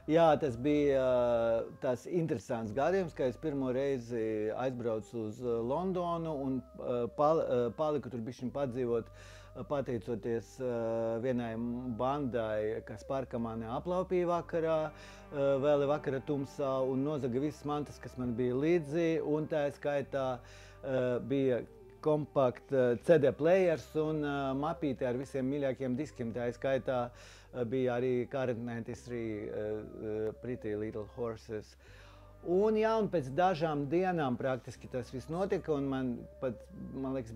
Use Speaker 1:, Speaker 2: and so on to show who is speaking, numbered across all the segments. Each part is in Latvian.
Speaker 1: Jā, tas bija tāds interesants gadījums, ka es pirmo reizi aizbraucu uz Londonu un paliku tur bišķiņ padzīvot, pateicoties vienai bandai, kas parka mani aplaupīja vakarā, vēl vakara tumsā un nozaga visas mantas, kas man bija līdzi, un tā skaitā bija kompakt CD players un mapīte ar visiem mīļākiem diskiem. Tā skaitā bija arī Current 93 Pretty Little Horses. Un, jā, un pēc dažām dienām praktiski tas viss notika, un man pat, man liekas,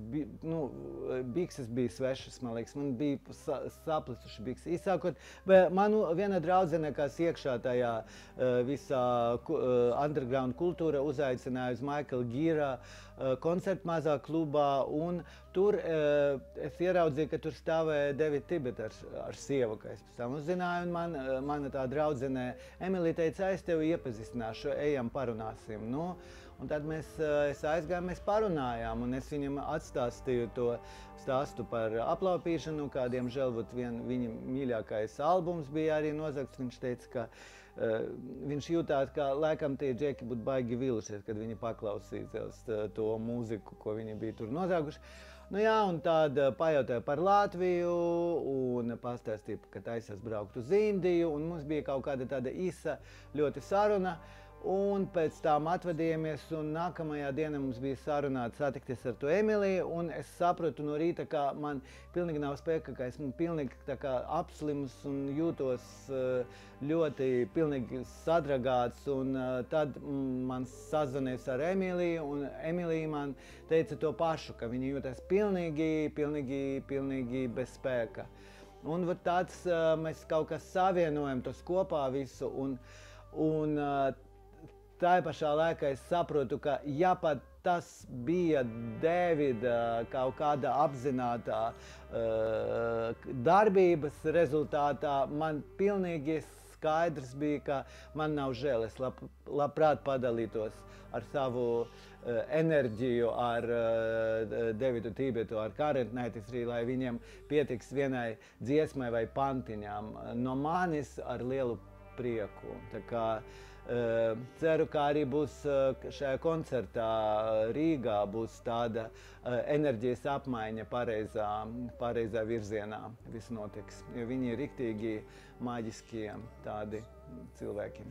Speaker 1: bikses bija svešas, man liekas, man bija saplicuši bikses. Īsākot, man viena draudzene, kas iekšā tajā visā underground kultūra, uzaicināja uz Michael Gira koncertu mazā klubā, un tur es ieraudzīju, ka tur stāvēja David Tibet ar sievu, ka es pēc tam uzzināju, un mana tā draudzene Emilija teica, es tevi iepazīstināšu, ejam parunāsim. Nu, un tad es aizgāju, mēs parunājām, un es viņam atstāstīju to stāstu par aplaupīšanu, kā diemžēl viņa mīļākais albums bija arī nozagts. Viņš teica, ka viņš jūtāt, ka laikam tie džeki būtu baigi vīlušies, kad viņi paklausīsies to mūziku, ko viņi bija tur nozaguši. Nu jā, un tad pajautāju par Latviju un pastāstīju, ka taisās braukt uz Indiju, un mums bija kaut kāda tāda īsa ļoti saruna. Un pēc tam atvadījāmies, un nākamajā dienā mums bija sarunāts satikties ar to Emiliju, un es sapratu no rīta, ka man pilnīgi nav spēka, ka esmu pilnīgi tā kā apslims un jūtos ļoti pilnīgi sadragāts, un tad man sazvanījās ar Emiliju, un Emilija man teica to pašu, ka viņa jūtas pilnīgi bez spēka. Un tāds mēs kaut kas savienojam tos kopā visu, un tā pašā laikā es saprotu, ka ja pat tas bija Davida kaut kāda apzinātā darbības rezultātā, man pilnīgi skaidrs bija, ka man nav žēl. Es labprāt padalītos ar savu enerģiju, ar Davidu Tibetu, ar Current 93, lai viņiem pietiks vienai dziesmai vai pantiņām. No manis ar lielu prieku. Tā kā ceru, ka arī būs šajā koncertā Rīgā būs tāda enerģijas apmaiņa pareizā virzienā. Viss notiks, jo viņi ir riktīgi maģiskie tādi cilvēki.